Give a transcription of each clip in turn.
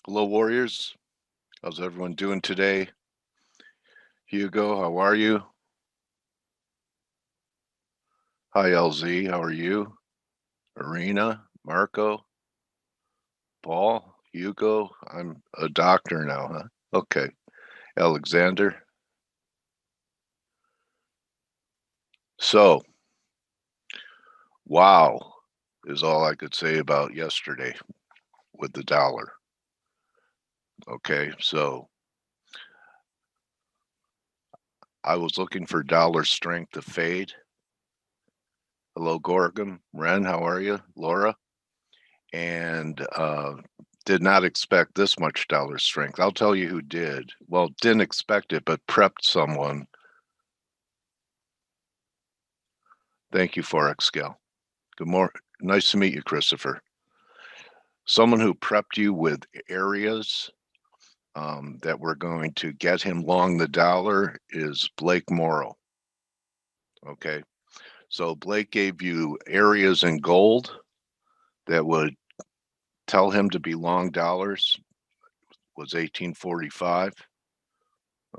Hello, Warriors. How's everyone doing today? Hugo, how are you? Hi, LZ. How are you? Arena, Marco, Paul, Hugo. I'm a doctor now, huh? Okay. Alexander. So, wow is all I could say about yesterday with the dollar. Okay, so I was looking for dollar strength to fade. Hello, Gorgum. Ren, how are you? Laura? And did not expect this much dollar strength. I'll tell you who did. Well, didn't expect it, but prepped someone. Thank you, Forex Gal. Good morning. Nice to meet you, Christopher. Someone who prepped you with areas that were going to get him long the dollar is Blake Morrow. Okay. So Blake gave you areas in gold that would tell him to be long dollars. Was 1845.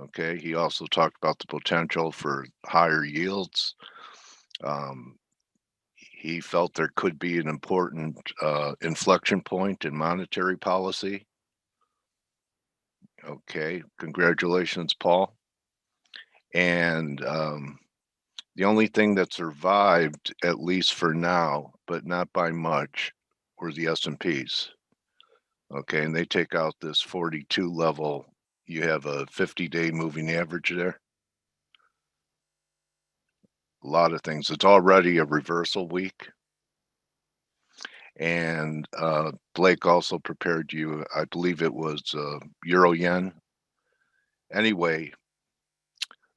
Okay. He also talked about the potential for higher yields. He felt there could be an important inflection point in monetary policy. Okay. Congratulations, Paul. And the only thing that survived, at least for now, but not by much, were the S&Ps. Okay. And they take out this 42 level. You have a 50-day moving average there. A lot of things. It's already a reversal week. And Blake also prepared you, I believe it was Euro Yen. Anyway,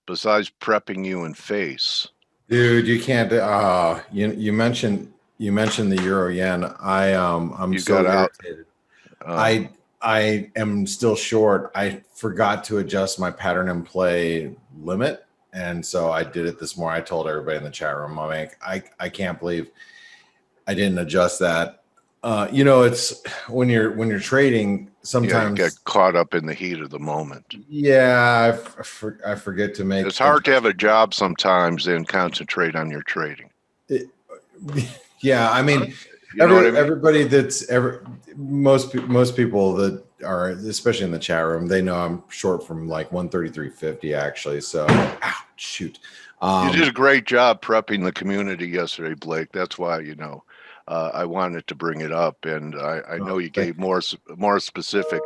besides prepping you in face. Dude, you can't. You mentioned the Euro Yen. I'm You so got out. irritated. I am still short. I forgot to adjust my pattern and play limit, and so I did it this morning. I told everybody in the chat room. I'm like, I can't believe I didn't adjust that. It's when you're trading. Sometimes you get caught up in the heat of the moment. Yeah, I forget to make. It's hard to have a job sometimes and concentrate on your trading. Yeah, I mean, everybody most people that are, especially in the chat room, they know I'm short from like 133.50 actually. So, shoot. You did a great job prepping the community yesterday, Blake. That's why I wanted to bring it up, and I know you gave more specific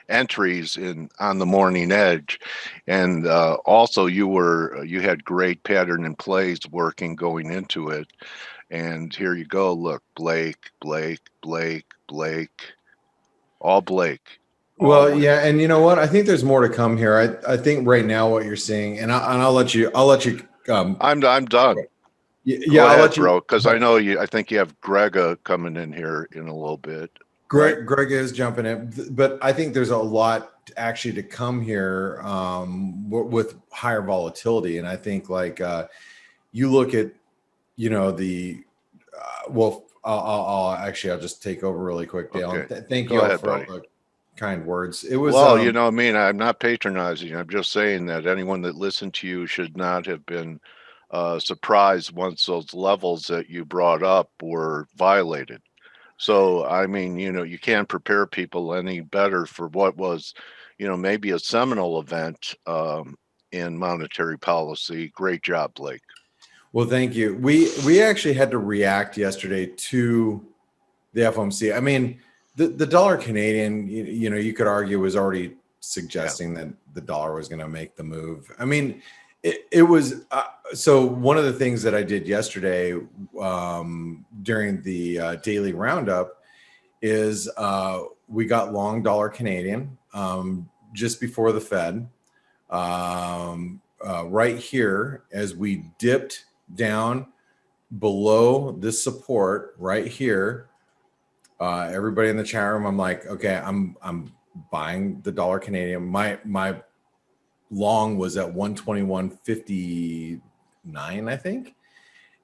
entries on the morning edge, and also you had great pattern and plays working going into it. And here you go. Look, Blake, all Blake. Well, yeah, and you know what? I think there's more to come here. I think right now what you're seeing, and I'll let you. I'm done. Yeah, I'll let let you, bro, because I know you. I think you have Grega coming in here in a little bit. Greg is jumping in, but I think there's a lot actually to come here with higher volatility, and I think like you look at, I'll just take over really quick, Dale. Okay. Thank you all for all the kind words. It was well, I mean, I'm not patronizing. I'm just saying that anyone that listened to you should not have been surprised once those levels that you brought up were violated. So, I mean, you can't prepare people any better for what was, maybe a seminal event in monetary policy. Great job, Blake. Well, thank you. We actually had to react yesterday to the FOMC. I mean, the dollar Canadian, you could argue was already suggesting that the dollar was going to make the move. I mean, it was so one of the things that I did yesterday during the daily roundup is we got long dollar Canadian just before the Fed. Right here, as we dipped down below this support right here, everybody in the chat room, I'm like, okay, I'm buying the dollar Canadian. My long was at 121.59, I think.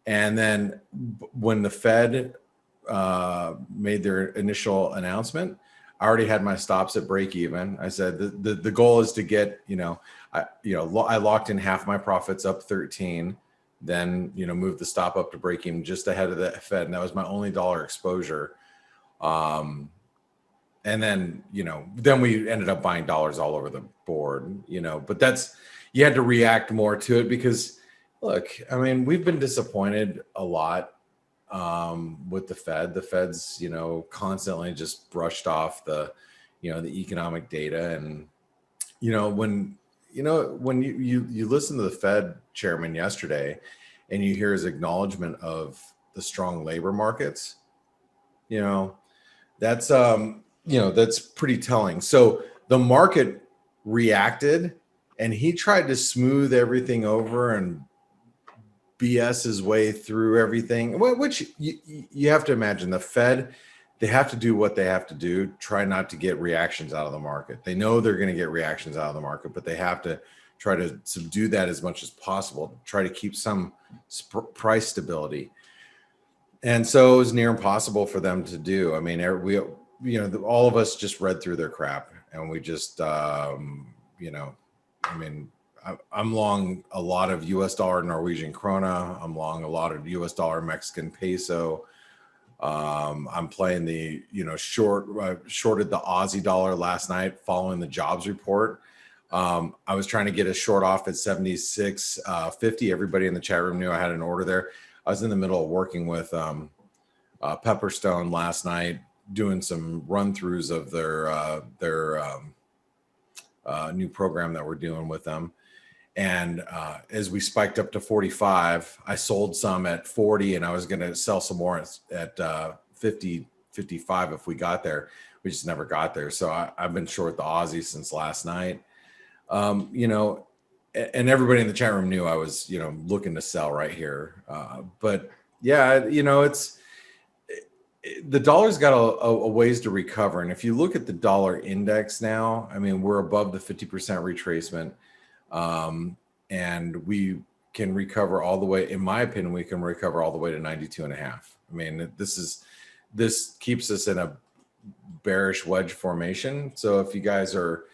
And then when the Fed made their initial announcement, I already had my stops at break even. I said the goal is to get, I locked in half my profits up 13, then, move the stop up to break even just ahead of the Fed. And that was my only dollar exposure. And then, then we ended up buying dollars all over the board, but you had to react more to it because look, I mean, we've been disappointed a lot with the Fed. The Fed's, constantly just brushed off the economic data. And, when you listen to the Fed chairman yesterday and you hear his acknowledgement of the strong labor markets, that's, that's pretty telling. So the market reacted and he tried to smooth everything over and BS his way through everything, which you have to imagine the Fed, they have to do what they have to do, try not to get reactions out of the market. They know they're going to get reactions out of the market, but they have to try to subdue that as much as possible, try to keep some price stability. And so it was near impossible for them to do. I mean, all of us just read through their crap and we just, I'm long a lot of US dollar Norwegian krona. I'm long a lot of US dollar Mexican peso. I'm playing the, shorted the Aussie dollar last night following the jobs report. I was trying to get a short off at 76.50. Everybody in the chat room knew I had an order there. I was in the middle of working with Pepperstone last night, doing some run throughs of their new program that we're doing with them. And as we spiked up to 45, I sold some at 40 and I was going to sell some more at 50, 55 if we got there. We just never got there. So I've been short the Aussie since last night. And everybody in the chat room knew I was, looking to sell right here. But yeah, the dollar's got a ways to recover. And if you look at the dollar index now, I mean, we're above the 50% retracement. And we can recover all the way, in my opinion, we can recover all the way to 92.5. I mean, this keeps us in a bearish wedge formation. So if you guys are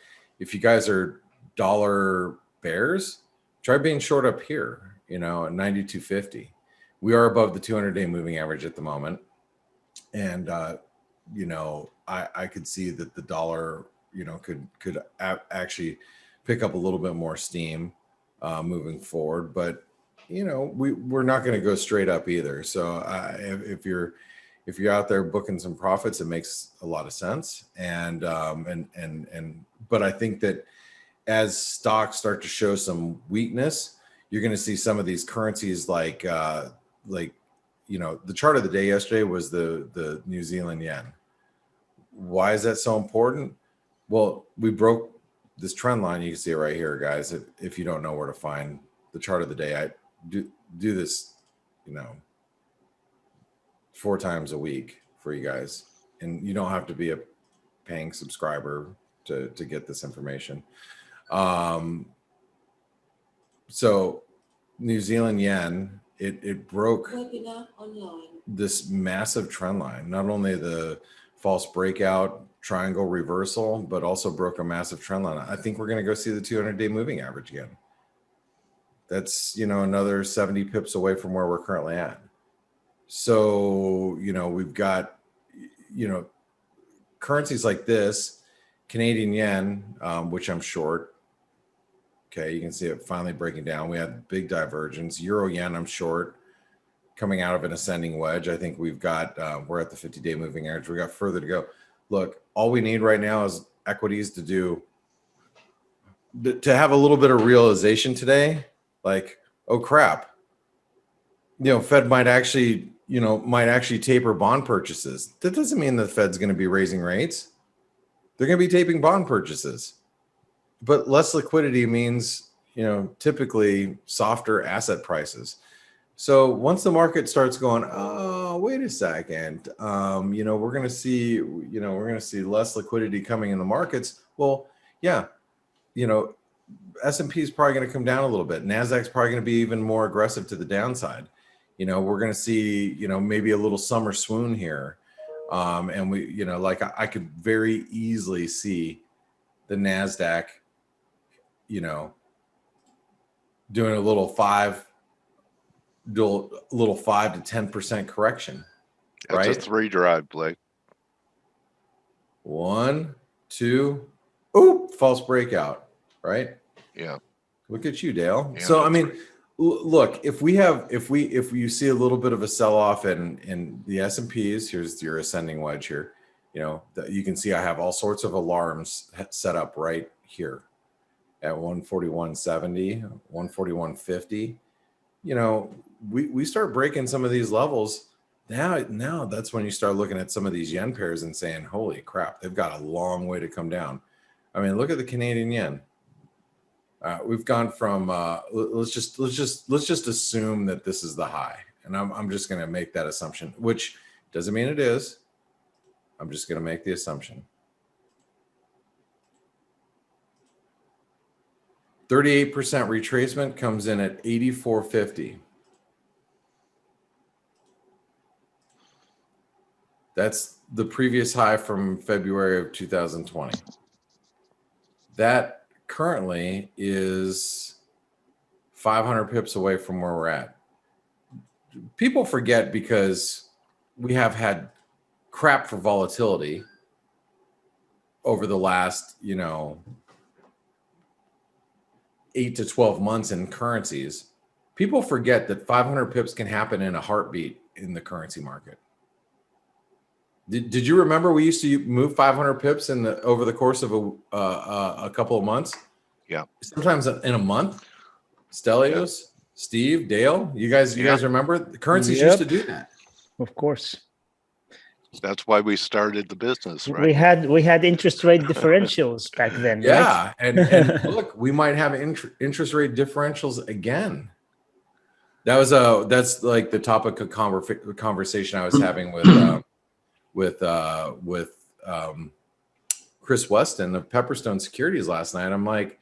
dollar bears, try being short up here, at 92.50. We are above the 200-day moving average at the moment. And, I could see that the dollar, could actually pick up a little bit more steam moving forward. But, we're not going to go straight up either. So if you're out there booking some profits, it makes a lot of sense. But I think that as stocks start to show some weakness, you're going to see some of these currencies like the chart of the day yesterday was the New Zealand yen. Why is that so important? Well, we broke this trend line. You can see it right here, guys. If you don't know where to find the chart of the day, I do this, 4 times a week for you guys. And you don't have to be a paying subscriber to get this information. So New Zealand yen, it broke this massive trend line. Not only the false breakout triangle reversal, but also broke a massive trend line. I think we're going to go see the 200-day moving average again. That's, another 70 pips away from where we're currently at. So, we've got, currencies like this, Canadian yen, which I'm short. Okay, you can see it finally breaking down. We had big divergence. Euro yen, I'm short, coming out of an ascending wedge. I think we've got, we're at the 50-day moving average. We got further to go. Look, all we need right now is equities to have a little bit of realization today. Like, oh crap, Fed might actually taper bond purchases. That doesn't mean the Fed's going to be raising rates. They're going to be tapering bond purchases. But less liquidity means, typically softer asset prices. So once the market starts going, oh, wait a second, we're going to see less liquidity coming in the markets. Well, yeah, S&P is probably going to come down a little bit. NASDAQ's probably going to be even more aggressive to the downside. We're going to see, maybe a little summer swoon here. And we, you know, like I could very easily see the NASDAQ, you know, doing a little 5 to 10% correction. That's right? a 3 drive, Blake. 1, 2, oop, false breakout, right? Yeah. Look at you, Dale. And So I mean, 3. look, if you see a little bit of a sell-off in the S&Ps, here's your ascending wedge here. You know, you can see I have all sorts of alarms set up right here at 141.70, 141.50. You know, we start breaking some of these levels. Now that's when you start looking at some of these yen pairs and saying, holy crap, they've got a long way to come down. I mean, look at the Canadian yen. We've gone from let's just assume that this is the high, and I'm just going to make that assumption, which doesn't mean it is. I'm just going to make the assumption. 38% retracement comes in at 84.50. That's the previous high from February of 2020. That currently is 500 pips away from where we're at. People forget because we have had crap for volatility over the last, 8 to 12 months in currencies. People forget that 500 pips can happen in a heartbeat in the currency market. Did you remember we used to move 500 pips over the course of a couple of months? Yeah. Sometimes in a month. Stelios, yeah. Steve, Dale, you guys remember? The currencies used to do that. Of course. That's why we started the business, right? We had interest rate differentials back then. Yeah, right? and look, we might have interest rate differentials again. That's like the topic of conversation I was having with Chris Weston of Pepperstone Securities last night. I'm like,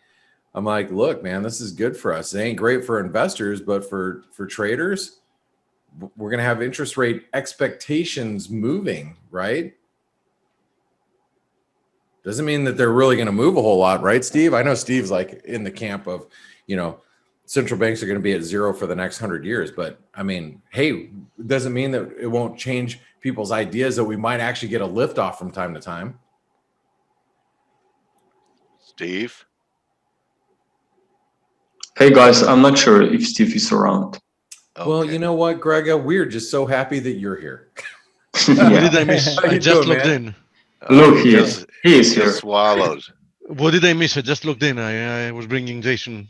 look, man, this is good for us. It ain't great for investors, but for traders, we're going to have interest rate expectations moving, right? Doesn't mean that they're really going to move a whole lot, right, Steve? I know Steve's like in the camp of, central banks are going to be at 0 for the next 100 years. But I mean, hey, it doesn't mean that it won't change people's ideas that we might actually get a lift off from time to time. Steve? Hey guys, I'm not sure if Steve is around. Okay. Well, you know what, Grega? We're just so happy that you're here. What did I miss? I just logged in. Look, he is here. Swallowed. What did I miss? I just logged in. I was bringing Jason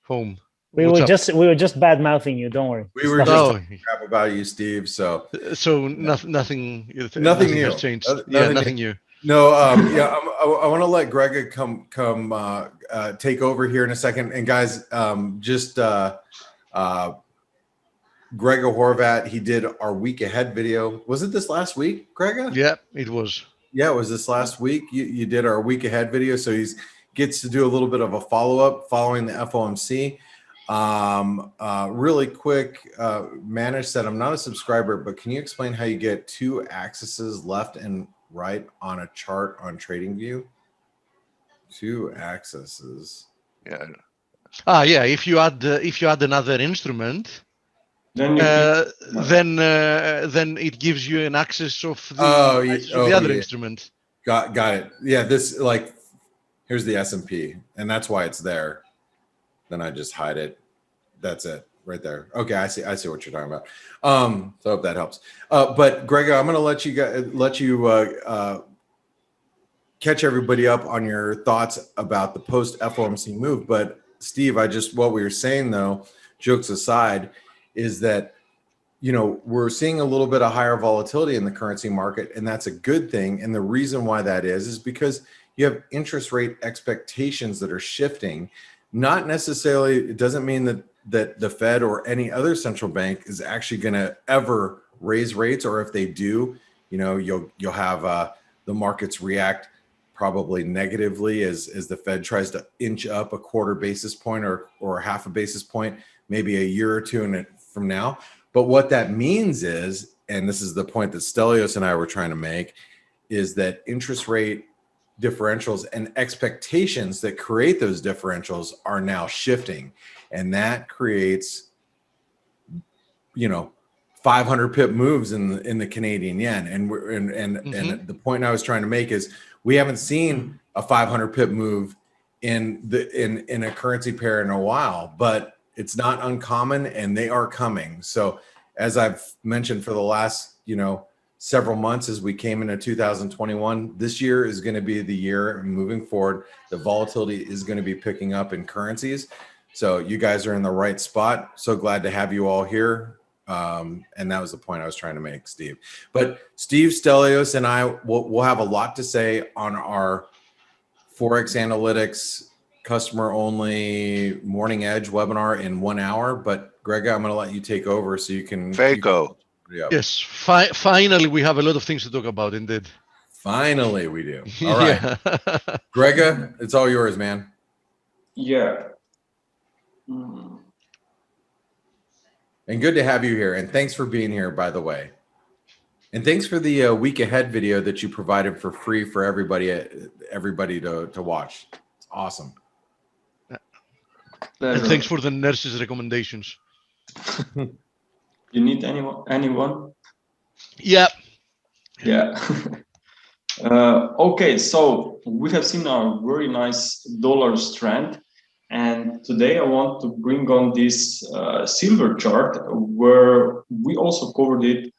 home. We were just bad mouthing you. Don't worry. We were just talking crap about you, Steve. So nothing new has changed. Nothing new. No, I want to let Grega come take over here in a second. And guys, Grega Horvat, he did our week ahead video. Was it this last week, Grega? Yeah, it was. Yeah, it was this last week. You did our week ahead video, so he gets to do a little bit of a follow-up following the FOMC. Really quick, Manish said, I'm not a subscriber, but can you explain how you get 2 axes left and right on a chart on TradingView? 2 axes. Yeah. Yeah. If you add another instrument, then it gives you an access of the other instrument. Got it. Yeah. This here's the S&P, and that's why it's there. Then I just hide it. That's it right there. Okay, I see what you're talking about. So I hope that helps. But Grega, I'm going to let you catch everybody up on your thoughts about the post FOMC move. But Steve, what we were saying though, jokes aside, is that we're seeing a little bit of higher volatility in the currency market, and that's a good thing. And the reason why that is because you have interest rate expectations that are shifting. Not necessarily, it doesn't mean that the Fed or any other central bank is actually going to ever raise rates, or if they do, you'll have the markets react probably negatively as the Fed tries to inch up a 1/4 basis point or half a basis point, maybe a year or two from now. But what that means is and this is the point that Stelios and I were trying to make, is that interest rate differentials and expectations that create those differentials are now shifting, and that creates, 500 pip moves in the Canadian yen. And and the point I was trying to make is we haven't seen a 500 pip move in a currency pair in a while, but it's not uncommon, and they are coming. So as I've mentioned for the last, several months, as we came into 2021, this year is going to be the year moving forward. The volatility is going to be picking up in currencies. So you guys are in the right spot. So glad to have you all here. And that was the point I was trying to make, Steve. But Steve, Stelios, and I will have a lot to say on our ForexAnalytix customer only morning edge webinar in 1 hour. But Greg, I'm going to let you take over so you can. FACO. Yes, finally we have a lot of things to talk about, indeed. Finally we do. All right. Yeah. Greg, it's all yours, man. Yeah. And good to have you here. And thanks for being here, by the way. And thanks for the week ahead video that you provided for free for everybody to watch. It's awesome. And thanks for the nurses' recommendations. You need anyone? Yeah. Yeah. Okay, so we have seen a very nice dollar trend, and today I want to bring on this silver chart, where we also covered it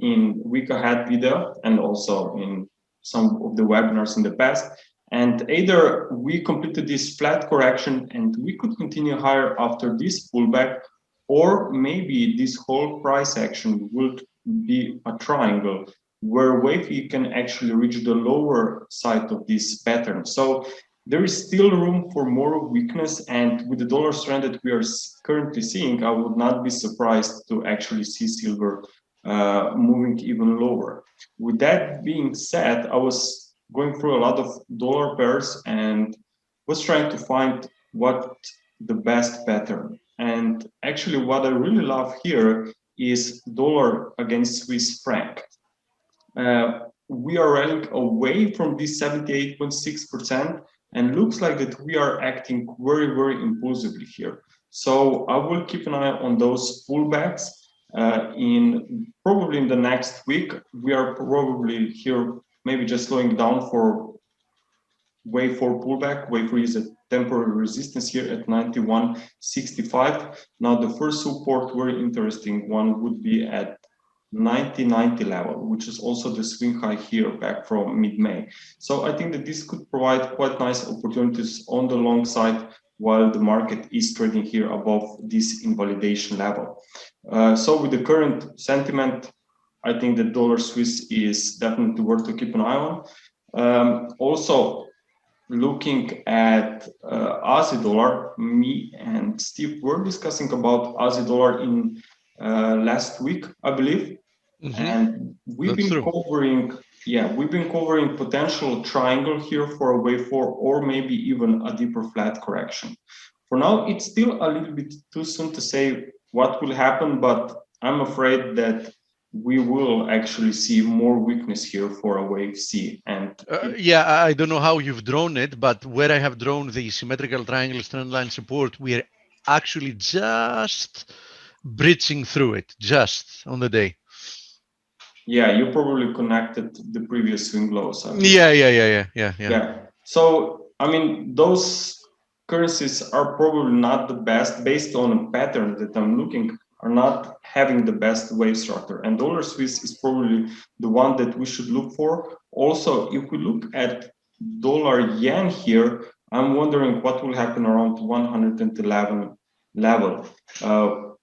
in week ahead video and also in some of the webinars in the past. And either we completed this flat correction and we could continue higher after this pullback, or maybe this whole price action would be a triangle where wavy can actually reach the lower side of this pattern. So there is still room for more weakness, and with the dollar trend that we are currently seeing, I would not be surprised to actually see silver moving even lower. With that being said, I was going through a lot of dollar pairs and was trying to find what the best pattern. And actually what I really love here is dollar against Swiss franc. We are rallying away from this 78.6%, and looks like that we are acting very, very impulsively here. So I will keep an eye on those pullbacks. Probably in the next week, we are probably here, maybe just slowing down for wave 4 pullback. Wave 3 is a temporary resistance here at 91.65. Now the first support, very interesting one, would be at 90.90 level, which is also the swing high here back from mid-May. So I think that this could provide quite nice opportunities on the long side while the market is trading here above this invalidation level. So with the current sentiment, I think that dollar Swiss is definitely worth to keep an eye on. Also, looking at Aussie dollar, me and Steve were discussing about Aussie dollar in last week, I believe, and we've been covering potential triangle here for a wave 4, or maybe even a deeper flat correction. For now, it's still a little bit too soon to say what will happen, but I'm afraid that we will actually see more weakness here for a wave C. And yeah, I don't know how you've drawn it, but where I have drawn the symmetrical triangle trend line support, we are actually just breaching through it, just on the day. Yeah, you probably connected the previous swing lows. Yeah. So, I mean, those currencies are probably not the best, based on a pattern that I'm looking, are not having the best wave structure. And dollar Swiss is probably the one that we should look for. Also, if we look at dollar yen here, I'm wondering what will happen around 111 level.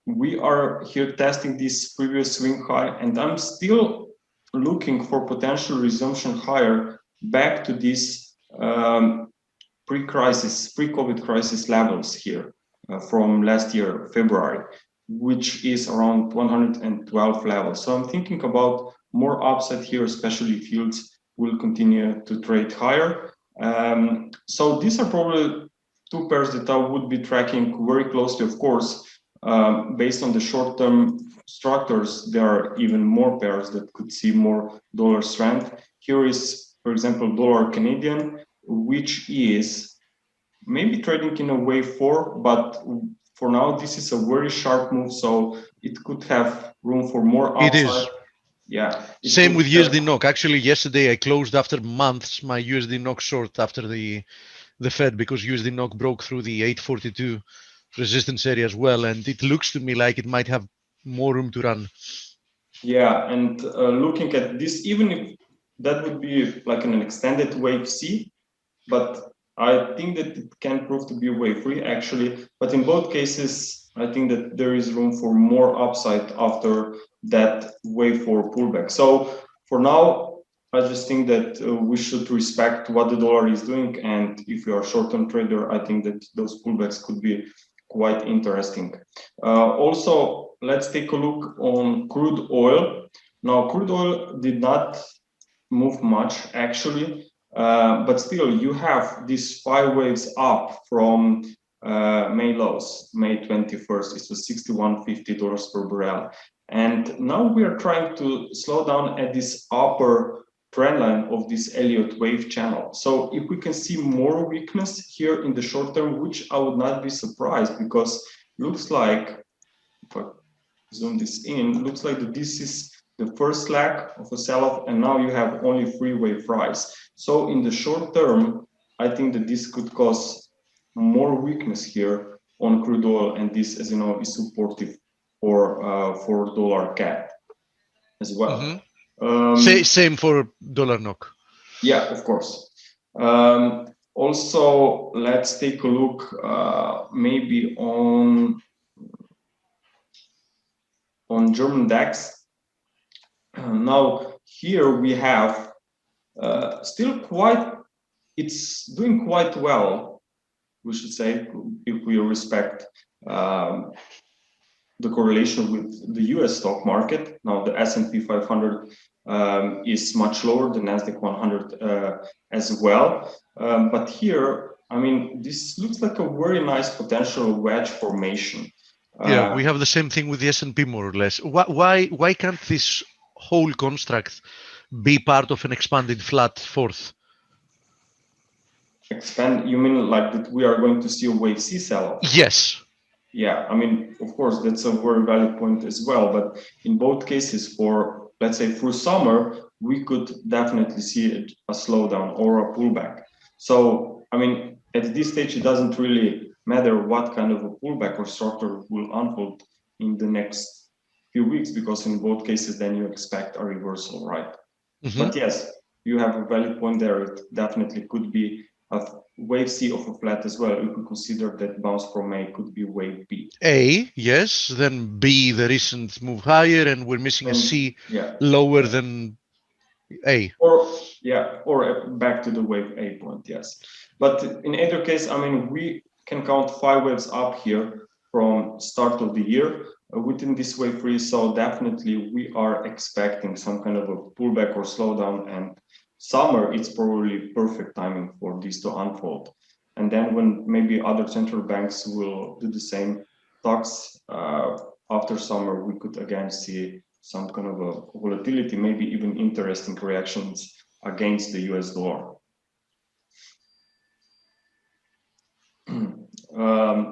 We are here testing this previous swing high, and I'm still looking for potential resumption higher back to this pre-COVID crisis levels here from last year, February, which is around 112 levels. So I'm thinking about more upside here, especially if yields will continue to trade higher. So these are probably two pairs that I would be tracking very closely, of course, based on the short-term structures, there are even more pairs that could see more dollar strength. Here is, for example, dollar Canadian, which is maybe trading in a wave 4, but for now this is a very sharp move, so it could have room for more upside. It is. Yeah. Same with USD NOK. Actually, yesterday I closed after months my USD NOK short after the Fed, because USD NOK broke through the 842 resistance area as well, and it looks to me like it might have more room to run. Yeah, and looking at this, even if that would be like an extended wave C, but I think that it can prove to be wave 3 actually. But in both cases, I think that there is room for more upside after that wave 4 pullback. So for now, I just think that we should respect what the dollar is doing, and if you are a short-term trader, I think that those pullbacks could be quite interesting. Also, let's take a look on crude oil. Now, crude oil did not move much actually, but still you have these 5 waves up from May lows, May 21st. It was $61.50 per barrel. And now we are trying to slow down at this upper trend line of this Elliott wave channel. So if we can see more weakness here in the short term, which I would not be surprised, because looks like, if I zoom this in, looks like that this is the first leg of a sell-off, and now you have only 3 wave rise. So in the short term, I think that this could cause more weakness here on crude oil, and this, as you know, is supportive for dollar CAD as well. Mm-hmm. Same for dollar NOK. Yeah, of course. Also, let's take a look maybe on German DAX. Now here we have still it's doing quite well, we should say, if we respect the correlation with the US stock market. Now the S&P 500 is much lower, the Nasdaq 100 as well. But here, I mean, this looks like a very nice potential wedge formation. Yeah, we have the same thing with the S&P more or less. Why can't this whole construct be part of an expanded flat fourth? Expand, you mean like that we are going to see a wave C sell-off? Yes. Yeah, I mean, of course, that's a very valid point as well. But in both cases, for, let's say, through summer, we could definitely see a slowdown or a pullback. So, I mean, at this stage, it doesn't really matter what kind of a pullback or structure will unfold in the next few weeks, because in both cases, then you expect a reversal, right? Mm-hmm. But yes, you have a valid point there. It definitely could be a wave C of a flat as well. You could consider that bounce from A could be wave B. A, yes, then B, the recent move higher, and we're missing a C lower than A. Or back to the wave A point, yes. But in either case, I mean, we can count 5 waves up here from start of the year within this wave 3. So definitely we are expecting some kind of a pullback or slowdown, and summer, it's probably perfect timing for this to unfold. And then when maybe other central banks will do the same talks after summer, we could again see some kind of a volatility, maybe even interesting reactions against the US dollar.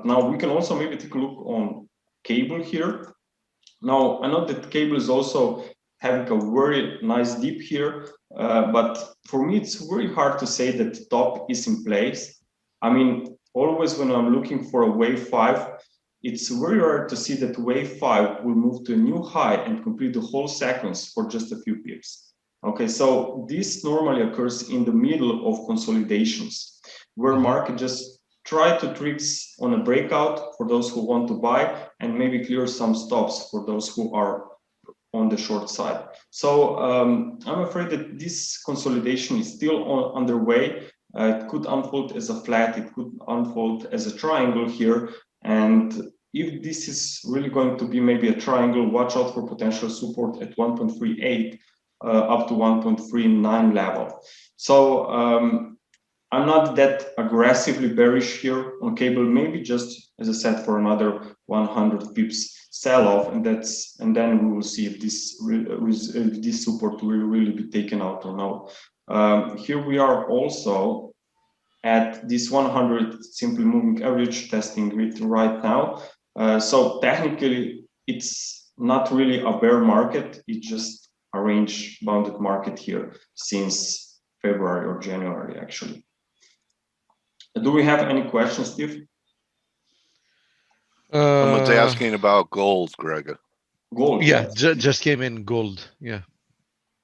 Now we can also maybe take a look on cable here. Now I know that cable is also having a very nice dip here, but for me it's very hard to say that the top is in place. I mean, always when I'm looking for a wave 5, it's very rare to see that wave 5 will move to a new high and complete the whole sequence for just a few pips. Okay, so this normally occurs in the middle of consolidations, where market just try to tricks on a breakout for those who want to buy, and maybe clear some stops for those who are on the short side. So I'm afraid that this consolidation is still underway. It could unfold as a flat, it could unfold as a triangle here. And if this is really going to be maybe a triangle, watch out for potential support at 1.38 up to 1.39 level. So I'm not that aggressively bearish here on cable, maybe just, as I said, for another 100 pips sell-off, and then we will see if this support will really be taken out or not. Here we are also at this 100 simple moving average testing it right now. So technically, it's not really a bear market. It's just a range bounded market here since February or January, actually. Do we have any questions, Steve? Someone's asking about gold, Greg. Gold. Yeah, Yes. just came in gold. Yeah.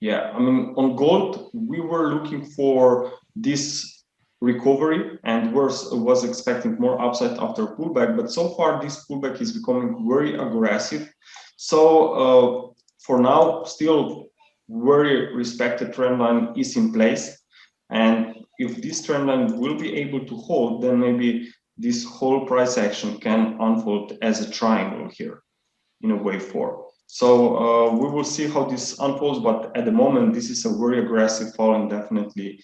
Yeah, I mean, on gold, we were looking for this recovery and was expecting more upside after pullback, but so far this pullback is becoming very aggressive. So for now, still very respected trend line is in place, and if this trend line will be able to hold, then maybe this whole price action can unfold as a triangle here in a wave 4. So we will see how this unfolds, but at the moment, this is a very aggressive fall and definitely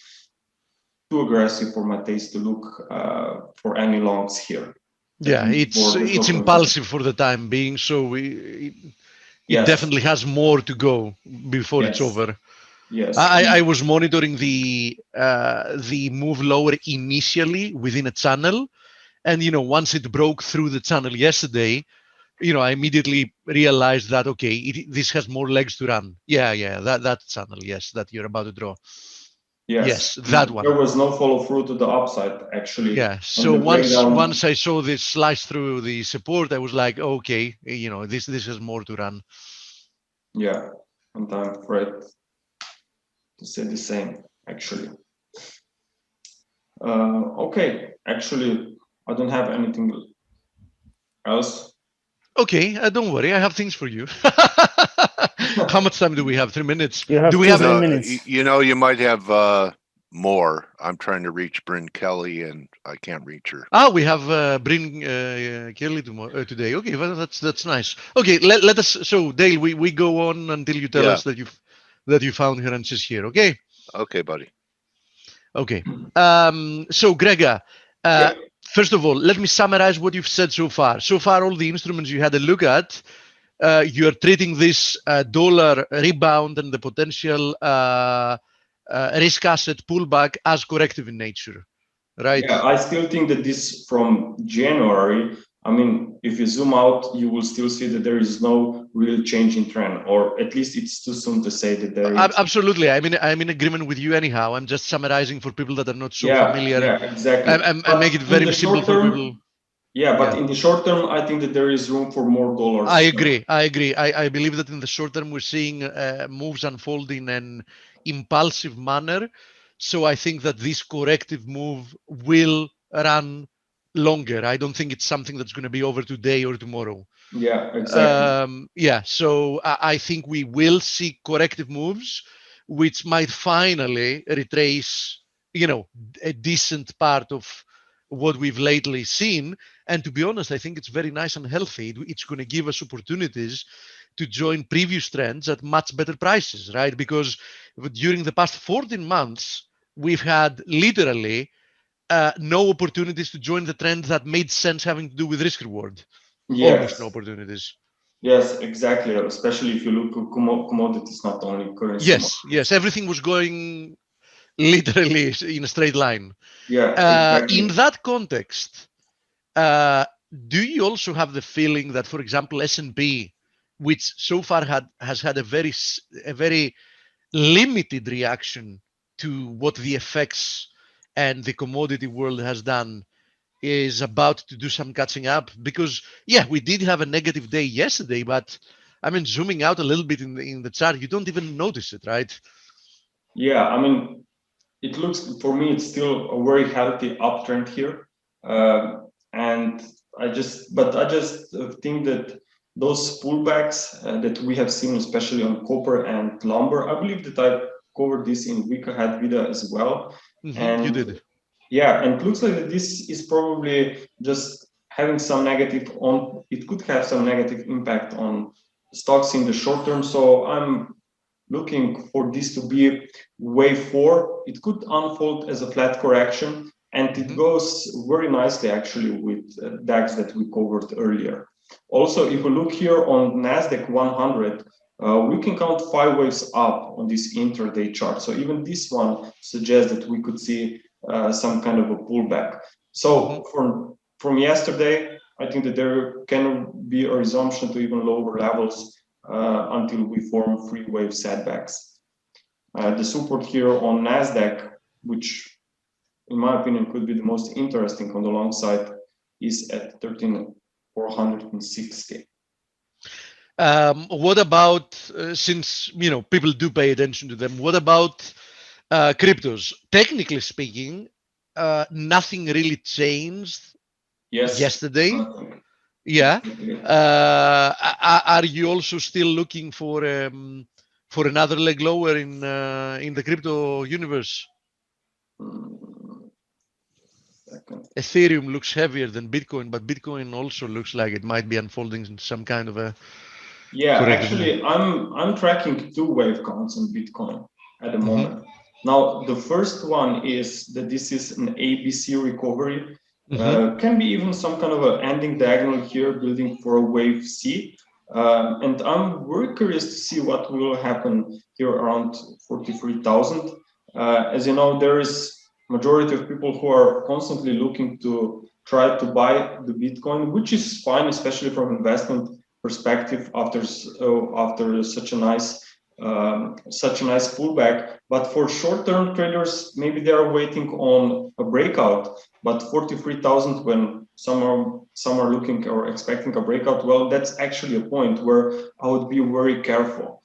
too aggressive for my taste to look for any longs here. Yeah, it's impulsive for the time being, so it definitely has more to go before it's over. Yes, I was monitoring the move lower initially within a channel, and once it broke through the channel yesterday, I immediately realized that, okay, this has more legs to run. Yeah, that channel, yes, that you're about to draw. Yes, that one. There was no follow through to the upside, actually. Yeah, so once I saw this slice through the support, I was like, okay, this has more to run. Yeah, and I'm afraid to say the same, actually. Okay, actually, I don't have anything else. Okay, don't worry. I have things for you. How much time do we have? 3 minutes. You have do we have 3 minutes? You might have more. I'm trying to reach Bryn Kelly, and I can't reach her. We have Bryn Kelly today. Okay, well, that's nice. Okay, let us. So Dale, we go on until you tell us that you found her and she's here. Okay. Okay, buddy. Okay. So Gregor, first of all, let me summarize what you've said so far. So far, all the instruments you had a look at, you are treating this dollar rebound and the potential risk asset pullback as corrective in nature, right? Yeah, I still think that this from January, I mean, if you zoom out, you will still see that there is no real change in trend, or at least it's too soon to say that there is. Absolutely. I'm in agreement with you anyhow. I'm just summarizing for people that are not so familiar. Yeah, exactly. I make it very simple for people. Yeah, but in the short term, I think that there is room for more dollars. I agree. I believe that in the short term, we're seeing moves unfold in an impulsive manner. So I think that this corrective move will run longer. I don't think it's something that's going to be over today or tomorrow. Yeah, exactly. So I think we will see corrective moves, which might finally retrace, a decent part of what we've lately seen. And to be honest, I think it's very nice and healthy. It's going to give us opportunities to join previous trends at much better prices, right? Because during the past 14 months, we've had literally no opportunities to join the trend that made sense having to do with risk reward. Yes. Almost no opportunities. Yes, exactly. Especially if you look at commodities, not only currency. Yes. Everything was going literally in a straight line. Yeah, exactly. In that context, do you also have the feeling that, for example, S&P, which so far has had a very limited reaction to what the FX and the commodity world has done, is about to do some catching up? Because we did have a negative day yesterday, but I mean, zooming out a little bit in the chart, you don't even notice it, right? Yeah, I mean, it looks, for me, it's still a very healthy uptrend here, and I just think that those pullbacks that we have seen, especially on copper and lumber, I believe that I covered this in week ahead video as well. And you did. Yeah, and it looks like that this is probably just having some negative on. It could have some negative impact on stocks in the short term. So I'm looking for this to be wave 4. It could unfold as a flat correction, and it goes very nicely actually with DAX that we covered earlier. Also, if we look here on NASDAQ 100, we can count 5 waves up on this intraday chart. So even this one suggests that we could see some kind of a pullback. So from yesterday, I think that there can be a resumption to even lower levels until we form 3 wave setbacks. The support here on NASDAQ, which in my opinion could be the most interesting on the long side, is at 13,460. What about, since people do pay attention to them, what about cryptos? Technically speaking, nothing really changed yesterday. Yeah. Are you also still looking for another leg lower in the crypto universe? Ethereum looks heavier than Bitcoin, but Bitcoin also looks like it might be unfolding in some kind of a actually I'm tracking 2 wave counts on Bitcoin at the moment. Now the first one is that this is an ABC recovery, can be even some kind of an ending diagonal here, building for a wave C, and I'm very curious to see what will happen here around 43,000. As you know, there is majority of people who are constantly looking to try to buy the Bitcoin, which is fine, especially from investment perspective after such a nice pullback. But for short-term traders, maybe they are waiting on a breakout. But 43,000, when some are looking or expecting a breakout, well, that's actually a point where I would be very careful,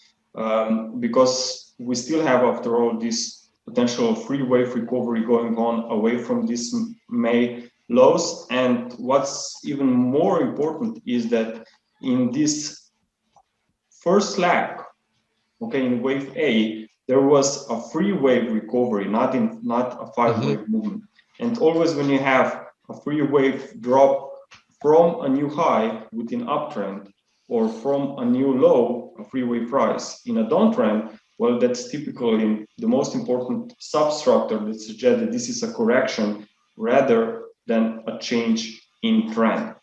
because we still have, after all, this potential 3 wave recovery going on away from this May lows. And what's even more important is that in this first leg, okay, in wave A, there was a 3 wave recovery, not a 5 wave movement. And always when you have a 3 wave drop from a new high within uptrend, or from a new low, a 3 wave rise in a downtrend, well, that's typically the most important substructure that suggests that this is a correction rather than a change in trend.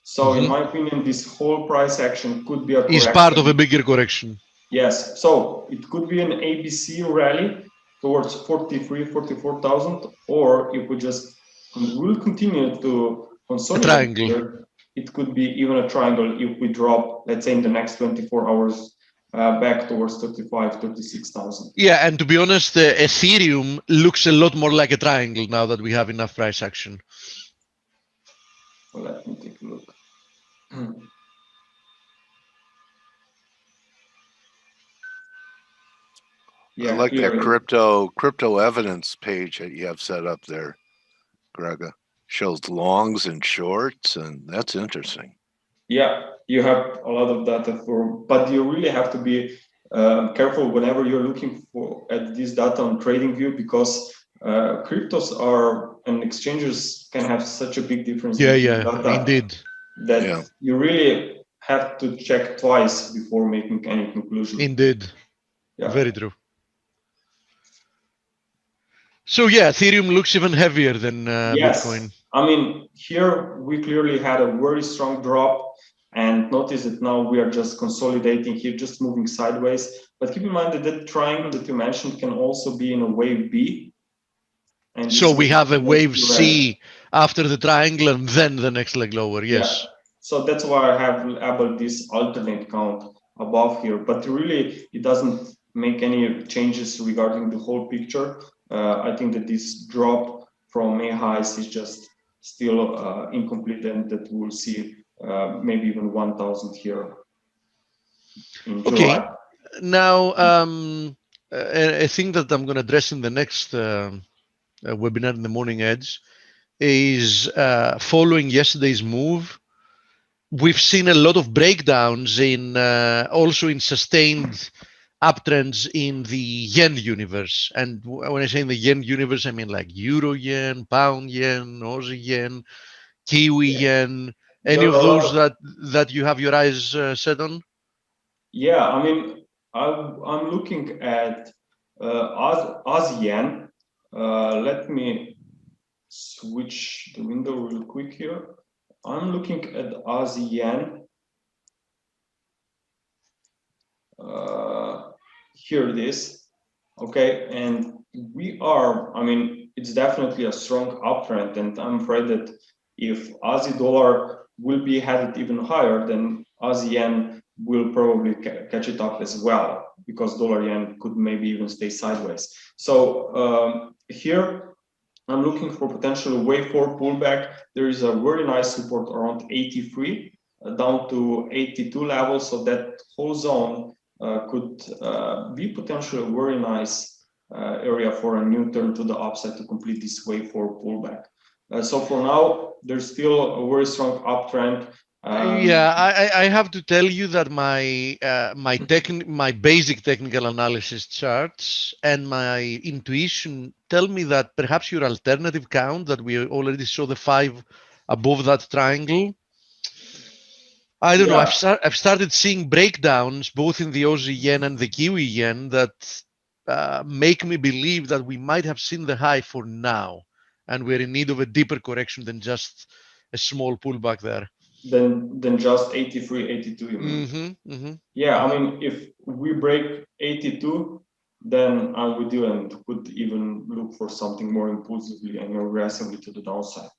So in my opinion, this whole price action could be a correction. Is part of a bigger correction. Yes, so it could be an ABC rally towards 44,000, or if we just will continue to consolidate here, it could be even a triangle if we drop, let's say in the next 24 hours, back towards 36,000. Yeah, and to be honest, Ethereum looks a lot more like a triangle now that we have enough price action. Well, let me take a look. I like that crypto evidence page that you have set up there, Grega. Shows longs and shorts, and that's interesting. Yeah, you have a lot of data but you really have to be careful whenever you're looking at this data on TradingView, because cryptos and exchanges can have such a big difference. Yeah, indeed. That you really have to check twice before making any conclusion. Indeed. Yeah. Very true. So yeah, Ethereum looks even heavier than Bitcoin. I mean, here we clearly had a very strong drop, and notice that now we are just consolidating here, just moving sideways. But keep in mind that that triangle that you mentioned can also be in a wave B. And so we have a wave C after the triangle and then the next leg lower, yes. Yeah. So that's why I have labeled this alternate count above here, but really it doesn't make any changes regarding the whole picture. I think that this drop from May highs is just still incomplete, and that we'll see maybe even 1,000 here in July. Okay. Now, a thing that I'm going to address in the next webinar in the Morning Edge is following yesterday's move. We've seen a lot of breakdowns in also in sustained uptrends in the yen universe. And when I say in the yen universe, I mean like Euro yen, Pound yen, Aussie yen, Kiwi yen. Any of those that you have your eyes set on? Yeah, I mean, I'm looking at Aussie yen. Let me switch the window real quick here. I'm looking at Aussie yen, here it is. Okay, and we are, I mean, it's definitely a strong uptrend, and I'm afraid that if Aussie dollar will be headed even higher, then Aussie yen will probably catch it up as well, because dollar yen could maybe even stay sideways. So here I'm looking for potential wave 4 pullback. There is a very nice support around 83 down to 82 levels, so that whole zone could be potentially a very nice area for a new turn to the upside to complete this wave 4 pullback. So for now, there's still a very strong uptrend. Yeah, I have to tell you that my basic technical analysis charts and my intuition tell me that perhaps your alternative count that we already saw the 5 above that triangle. I don't know. I've started seeing breakdowns both in the Aussie yen and the Kiwi yen that make me believe that we might have seen the high for now, and we're in need of a deeper correction than just a small pullback there. Than just 83, 82, you mean? Yeah, I mean, if we break 82, then I'm with you and could even look for something more impulsively and more aggressively to the downside.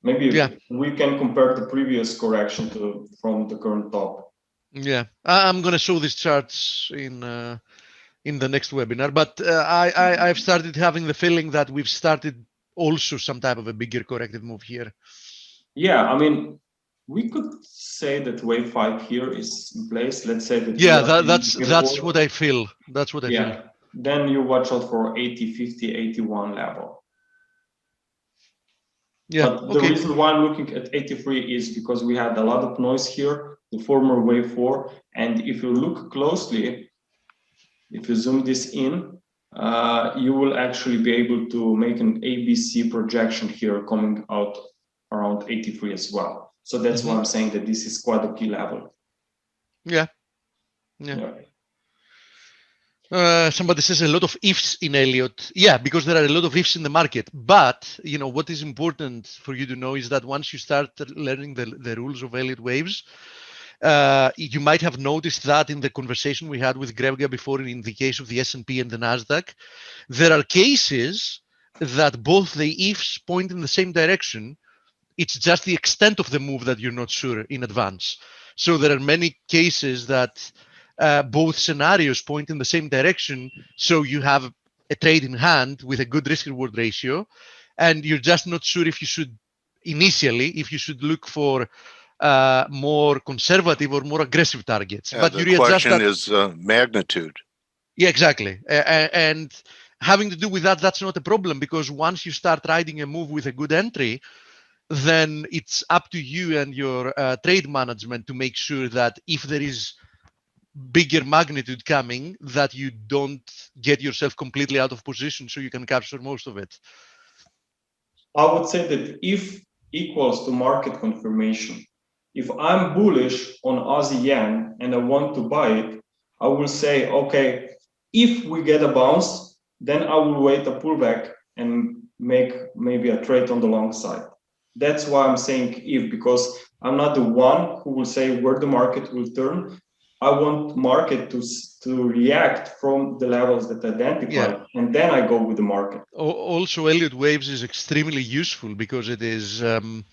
Maybe we can compare the previous correction from the current top. Yeah, I'm going to show these charts in the next webinar, but I've started having the feeling that we've started also some type of a bigger corrective move here. Yeah, I mean, we could say that wave 5 here is in place. Let's say that. Yeah, that's what I feel. That's what I feel. Then you watch out for 80, 50, 81 level. Yeah. But the reason why I'm looking at 83 is because we had a lot of noise here, the former wave 4, and if you look closely, if you zoom this in, you will actually be able to make an ABC projection here coming out around 83 as well. So that's why I'm saying that this is quite a key level. Yeah. Somebody says a lot of ifs in Elliott. Yeah, because there are a lot of ifs in the market. But what is important for you to know is that once you start learning the rules of Elliott waves, you might have noticed that in the conversation we had with Grevga before, in the case of the S&P and the Nasdaq, there are cases that both the ifs point in the same direction. It's just the extent of the move that you're not sure in advance. So there are many cases that both scenarios point in the same direction. So you have a trade in hand with a good risk-reward ratio, and you're just not sure if you should look for more conservative or more aggressive targets. Yeah, but the question is magnitude. Yeah, exactly. And having to do with that, that's not a problem, because once you start riding a move with a good entry, then it's up to you and your trade management to make sure that if there is bigger magnitude coming, that you don't get yourself completely out of position so you can capture most of it. I would say that if equals to market confirmation. If I'm bullish on Aussie yen and I want to buy it, I will say, okay, if we get a bounce, then I will wait a pullback and make maybe a trade on the long side. That's why I'm saying if, because I'm not the one who will say where the market will turn. I want market to react from the levels that identify, and then I go with the market. Also, Elliott waves is extremely useful because it is with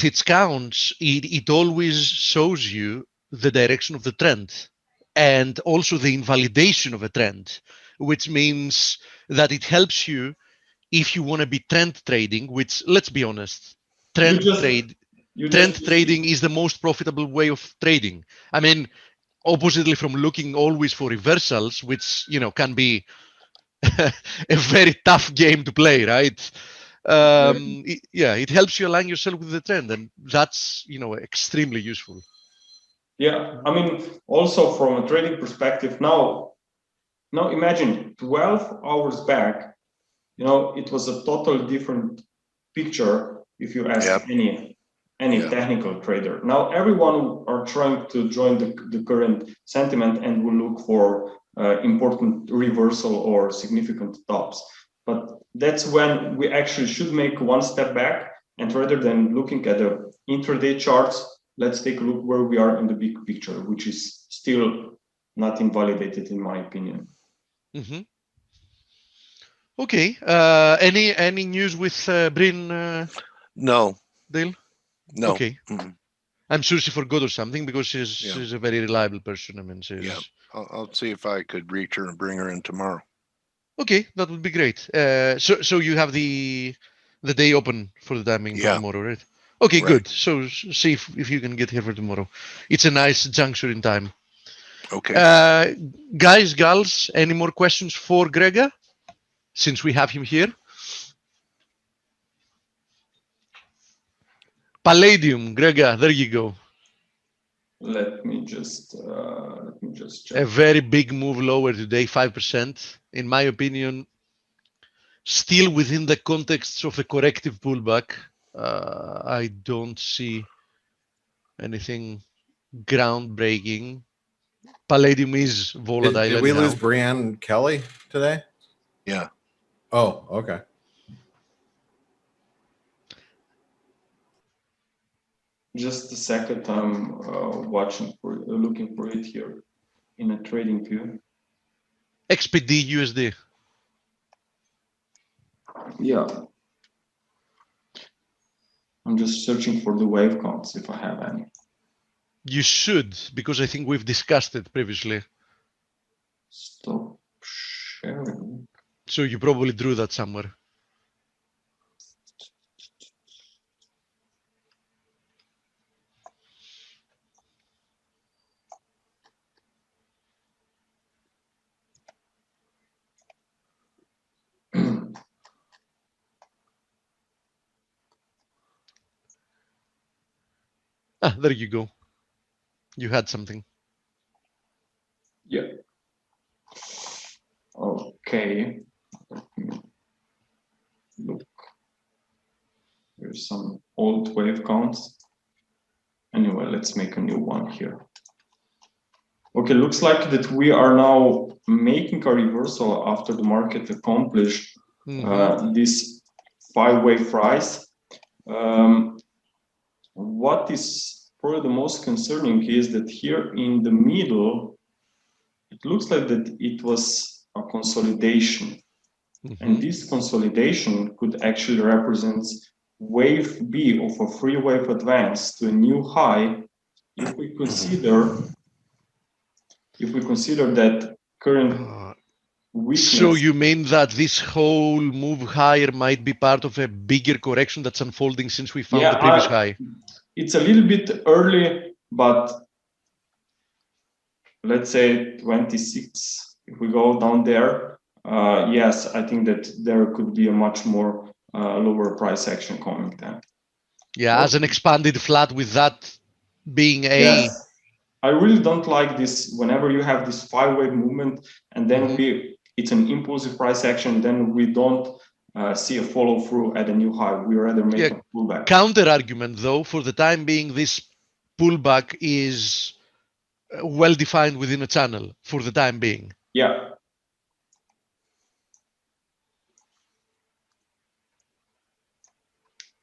its counts, it always shows you the direction of the trend and also the invalidation of a trend, which means that it helps you if you want to be trend trading, which, let's be honest, trend trading is the most profitable way of trading. I mean, oppositely from looking always for reversals, which can be a very tough game to play, right? It helps you align yourself with the trend, and that's extremely useful. Yeah, I mean, also from a trading perspective, now imagine 12 hours back, it was a total different picture if you ask any technical trader. Now everyone are trying to join the current sentiment and will look for important reversal or significant tops. But that's when we actually should make one step back, and rather than looking at the intraday charts, let's take a look where we are in the big picture, which is still not invalidated in my opinion. Mm-hmm. Okay. Any news with Bryn? No. Dale? No. Okay. I'm sure she forgot or something because she's a very reliable person. I mean, yeah. I'll see if I could reach her and bring her in tomorrow. Okay, that would be great. So you have the day open for the timing for tomorrow, right? Okay, right. Good. So see if you can get here for tomorrow. It's a nice juncture in time. Okay. Guys, gals, any more questions for Gregor? Since we have him here. Palladium, Gregor, there you go. Let me just check. A very big move lower today, 5%. In my opinion, still within the context of a corrective pullback. I don't see anything groundbreaking. Palladium is volatile. Did we lose Brianne Kelly today? Yeah. Oh, okay. Just a second, I'm looking for it here in a trading view. XPD USD. Yeah. I'm just searching for the wave counts if I have any. You should, because I think we've discussed it previously. Stop sharing. So you probably drew that somewhere. There you go. You had something. Yeah. Okay. Let me look. There's some old wave counts. Anyway, let's make a new one here. Okay, looks like that we are now making a reversal after the market accomplished this 5-wave rise. What is probably the most concerning is that here in the middle, it looks like that it was a consolidation. And this consolidation could actually represent wave B of a free wave advance to a new high if we consider that current weakness. So you mean that this whole move higher might be part of a bigger correction that's unfolding since we found the previous high? It's a little bit early, but let's say 26, if we go down there, yes, I think that there could be a much more lower price action coming then. Yeah, as an expanded flat with that being a... Yes. I really don't like this whenever you have this 5-wave movement and then it's an impulsive price action, then we don't see a follow through at a new high. We rather make a pullback. Counter argument though, for the time being, this pullback is well defined within a channel for the time being. Yeah.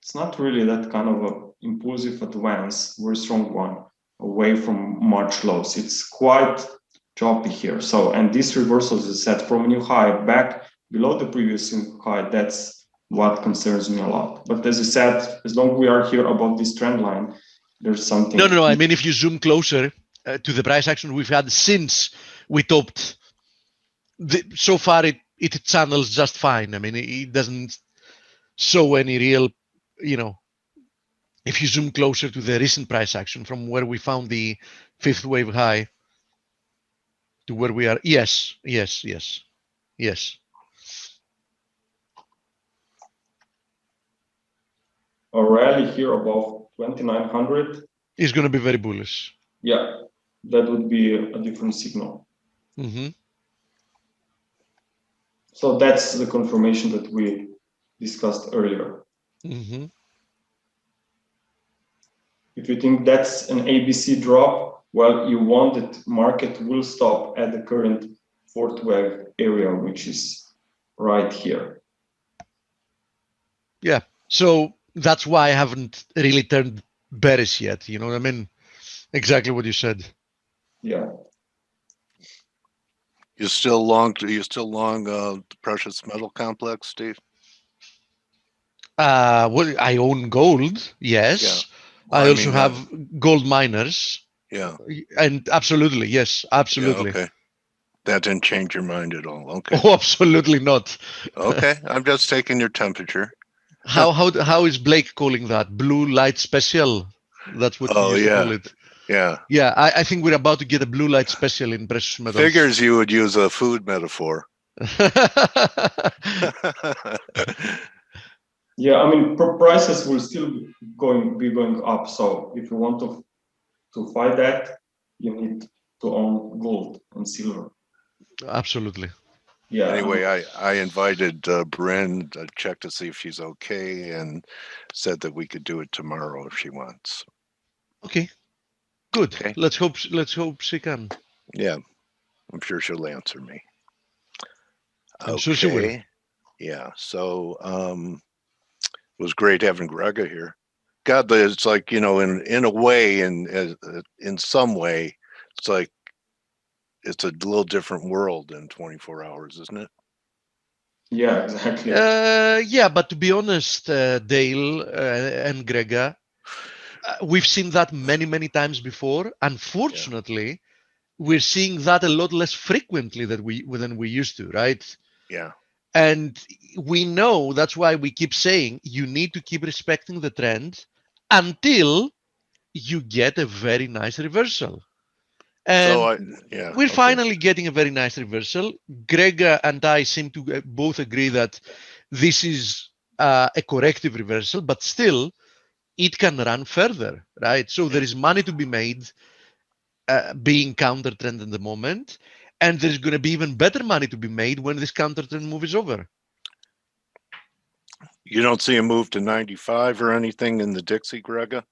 It's not really that kind of a impulsive advance, very strong one, away from March lows. It's quite choppy here. So, and this reversal is set from a new high back below the previous high. That's what concerns me a lot. But as I said, as long as we are here above this trend line, there's something. No. I mean, if you zoom closer to the price action we've had since we topped, so far it channels just fine. I mean, it doesn't show any real, if you zoom closer to the recent price action from where we found the 5th wave high to where we are. Yes. A rally here above 2,900 is going to be very bullish. Yeah, that would be a different signal. So that's the confirmation that we discussed earlier. If you think that's an ABC drop, well, you want that market will stop at the current 4th wave area, which is right here. Yeah, so that's why I haven't really turned bearish yet. You know what I mean? Exactly what you said. Yeah. You still long the precious metal complex, Steve? Well, I own gold. Yes. Yeah. Well, I also have gold miners. Yeah. And absolutely, yes, absolutely. Yeah, okay. That didn't change your mind at all. Okay. Oh, absolutely not. Okay, I'm just taking your temperature. How is Blake calling that? Blue light special? That's what he used to call it. Yeah. Yeah, I think we're about to get a blue light special in precious metals. Figures you would use a food metaphor. Yeah, I mean, prices will still be going up. So if you want to fight that, you need to own gold and silver. Absolutely. Yeah. Anyway, I invited Bryn to check to see if she's okay, and said that we could do it tomorrow if she wants. Okay. Good. Okay. Let's hope she can. Yeah, I'm sure she'll answer me. I'm sure she will. Yeah. So it was great having Grega here. God, it's like, in a way, in some way, it's like it's a little different world in 24 hours, isn't it? Yeah, exactly. Yeah, but to be honest, Dale and Grega, we've seen that many times before. Unfortunately, we're seeing that a lot less frequently than we used to, right? Yeah. And we know that's why we keep saying you need to keep respecting the trend until you get a very nice reversal. And we're finally getting a very nice reversal. Grega and I seem to both agree that this is a corrective reversal, but still it can run further, right? So there is money to be made being counter trend in the moment, and there's going to be even better money to be made when this counter trend move is over. You don't see a move to 95 or anything in the Dixie, Grega?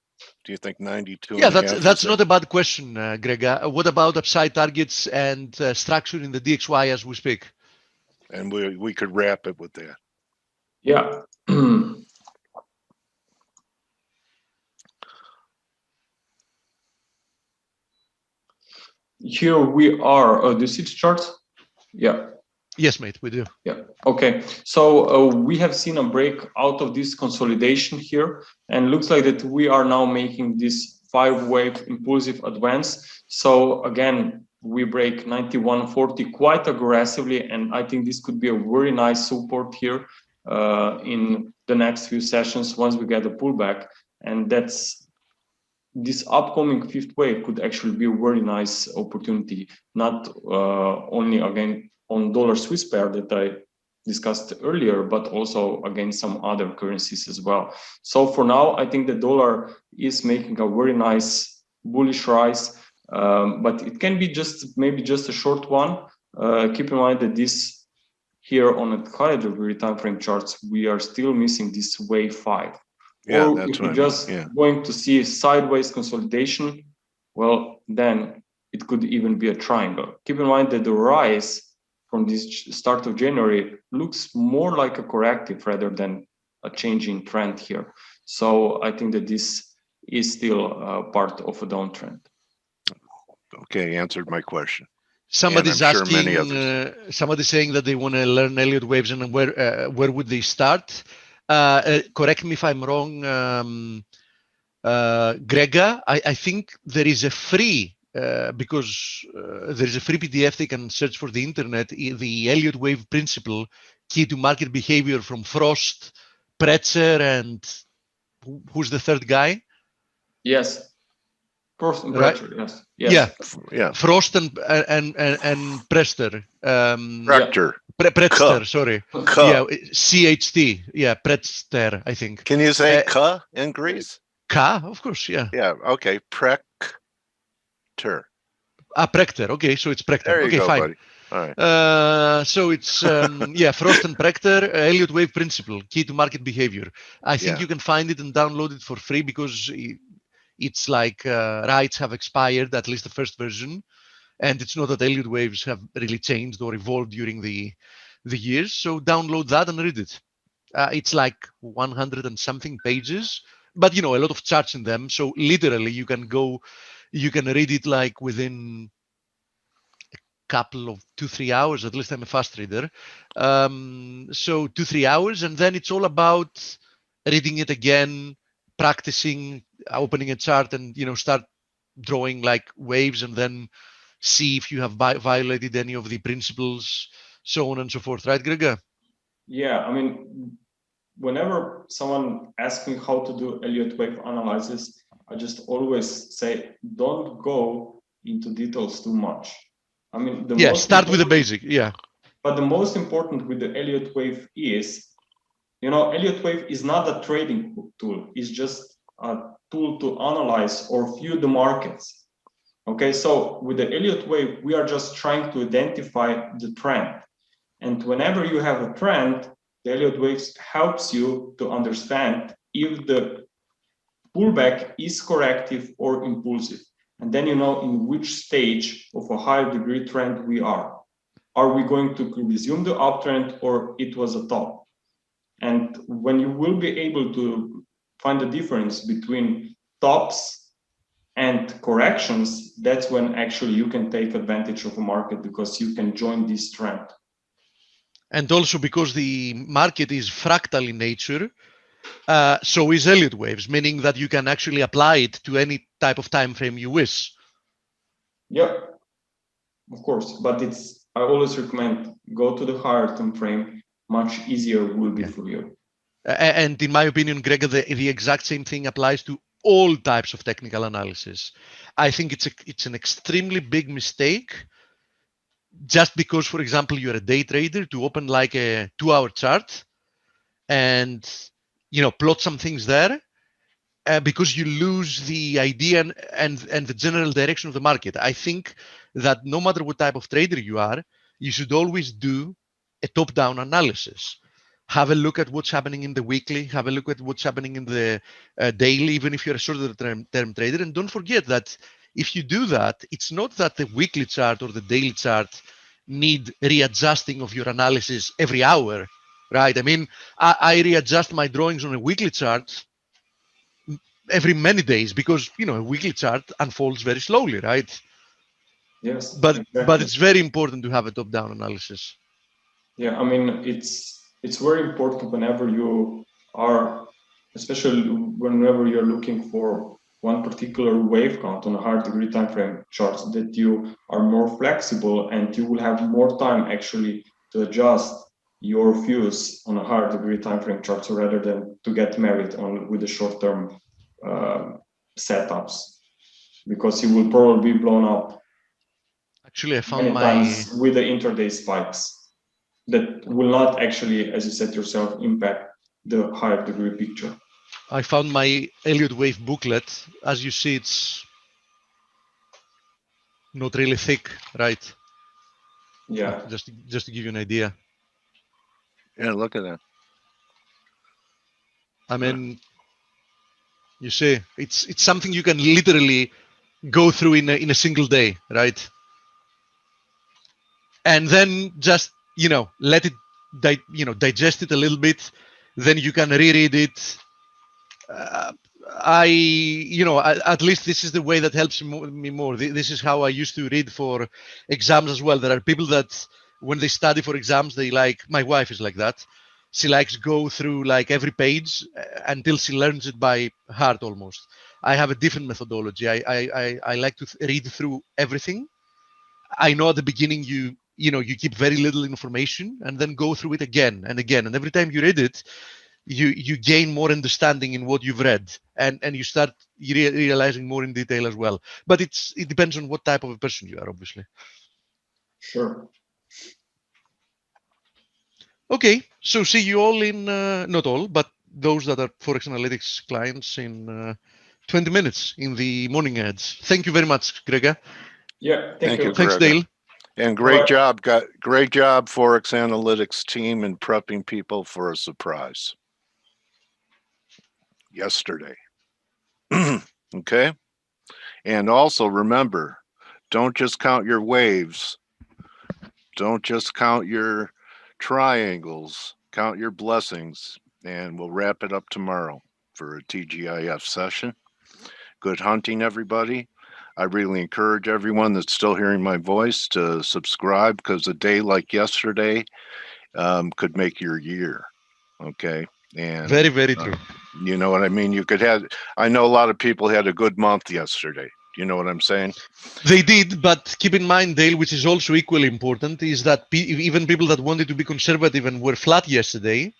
Do you think 92? Yeah, that's not a bad question, Grega. What about upside targets and structure in the DXY as we speak? And we could wrap it with that. Yeah. Here we are. Do you see the charts? Yeah. Yes, mate, we do. Yeah. Okay. So we have seen a break out of this consolidation here, and looks like that we are now making this 5-wave impulsive advance. So again, we break 91.40 quite aggressively, and I think this could be a very nice support here in the next few sessions once we get a pullback, and that's this upcoming 5th wave could actually be a very nice opportunity, not only again on dollar Swiss pair that I discussed earlier, but also against some other currencies as well. So for now, I think the dollar is making a very nice bullish rise, but it can be maybe just a short one. Keep in mind that this here on a higher delivery time frame charts, we are still missing this wave 5. Yeah, or that's if we're just going to see sideways consolidation, well, then it could even be a triangle. Keep in mind that the rise from this start of January looks more like a corrective rather than a changing trend here. So I think that this is still part of a downtrend. Okay, answered my question. Somebody's asking, somebody's saying that they want to learn Elliott waves, and where would they start? Correct me if I'm wrong, Grega. I think there is a free, because there is a free PDF they can search for the internet, the Elliott wave principle, key to market behavior from Frost, Pretzer, and who's the third guy? Yes. Frost and Pretzer, right? Yes. Yeah. Frost and Prester. Pretzer, sorry. Yeah, CHT. Yeah, Pretzer, I think. Can you say K in Greece? K, of course, yeah. Yeah, okay. Prekter. Prekter. Okay, so it's Prekter. There you okay, go, fine. Buddy. All right. So it's Frost and Prekter, Elliott wave principle, key to market behavior. I think you can find it and download it for free because it's like rights have expired, at least the first version, and it's not that Elliott waves have really changed or evolved during the years. So download that and read it. It's like 100 and something pages but you know, a lot of charts in them. So literally you can read it like within a couple of 2-3 hours. At least I'm a fast reader. So 2-3 hours, and then it's all about reading it again, practicing, opening a chart, and you know, start drawing like waves, and then see if you have violated any of the principles, so on and so forth, right, Gregor? Yeah, I mean, whenever someone asks me how to do Elliott wave analysis, I just always say, don't go into details too much. I mean, Start with the basic, yeah. But the most important with the Elliott wave is, you know, Elliott wave is not a trading tool. It's just a tool to analyze or view the markets. Okay, so with the Elliott wave, we are just trying to identify the trend. And whenever you have a trend, the Elliott waves helps you to understand if the pullback is corrective or impulsive. And then you know in which stage of a higher degree trend we are. Are we going to resume the uptrend or it was a top? And when you will be able to find the difference between tops and corrections, that's when actually you can take advantage of a market, because you can join this trend. And also because the market is fractal in nature, so is Elliott waves, meaning that you can actually apply it to any type of time frame you wish. Yeah, of course, but I always recommend go to the higher time frame. Much easier will be for you. And in my opinion, Gregor, the exact same thing applies to all types of technical analysis. I think it's an extremely big mistake just because, for example, you're a day trader, to open like a 2-hour chart and you know, plot some things there, because you lose the idea and the general direction of the market. I think that no matter what type of trader you are, you should always do a top-down analysis. Have a look at what's happening in the weekly, have a look at what's happening in the daily, even if you're a shorter term trader. And don't forget that if you do that, it's not that the weekly chart or the daily chart need readjusting of your analysis every hour, right? I mean, I readjust my drawings on a weekly chart every many days, because you know, a weekly chart unfolds very slowly, right? Yes, but exactly. it's very important to have a top-down analysis. Yeah, I mean, it's very important whenever you are, especially whenever you're looking for one particular wave count on a higher degree time frame charts, that you are more flexible and you will have more time actually to adjust your views on a higher degree time frame charts, rather than to get married on with the short-term setups, because you will probably be blown up. Actually, I found times with the intraday spikes that will not actually, as you said yourself, impact the higher degree picture. I found my Elliott wave booklet. As you see, it's not really thick, right? Yeah. Just to give you an idea. Yeah, look at that. I mean, you see, it's something you can literally go through in a single day, right? And then just, you know, let it digest it a little bit. Then you can reread it. At least this is the way that helps me more. This is how I used to read for exams as well. There are people that when they study for exams, they like, my wife is like that. She likes go through like every page until she learns it by heart almost. I have a different methodology. I like to read through everything. I know at the beginning you keep very little information, and then go through it again and again. And every time you read it, you gain more understanding in what you've read, and you start realizing more in detail as well. But it depends on what type of a person you are, obviously. Sure. Okay, so see you all in not all, but those that are ForexAnalytix clients in 20 minutes in the morning ads. Thank you very much, Gregor. Yeah, thank you. Thanks, Dale. And great job, ForexAnalytix team in prepping people for a surprise yesterday. Okay. And also remember, don't just count your waves. Don't just count your triangles. Count your blessings. And we'll wrap it up tomorrow. for a TGIF session. Good hunting, everybody. I really encourage everyone that's still hearing my voice to subscribe, because a day like yesterday could make your year. Okay. And Very, very true. You know what I mean? I know a lot of people had a good month yesterday. You know what I'm saying? They did, but keep in mind, Dale, which is also equally important, is that even people that wanted to be conservative and were flat yesterday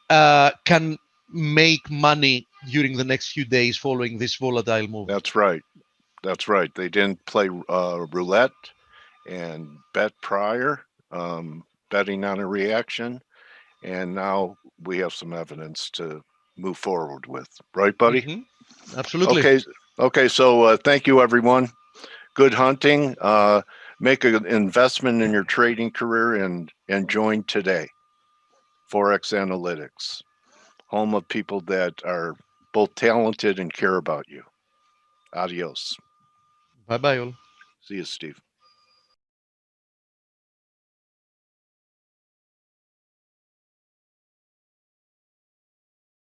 can make money during the next few days following this volatile move. That's right. That's right. They didn't play roulette and bet prior, betting on a reaction. And now we have some evidence to move forward with. Right, buddy? Mm-hmm. Absolutely. Okay. So thank you, everyone. Good hunting. Make an investment in your trading career and join today. ForexAnalytix, home of people that are both talented and care about you. Adios. Bye-bye all. See you, Steve.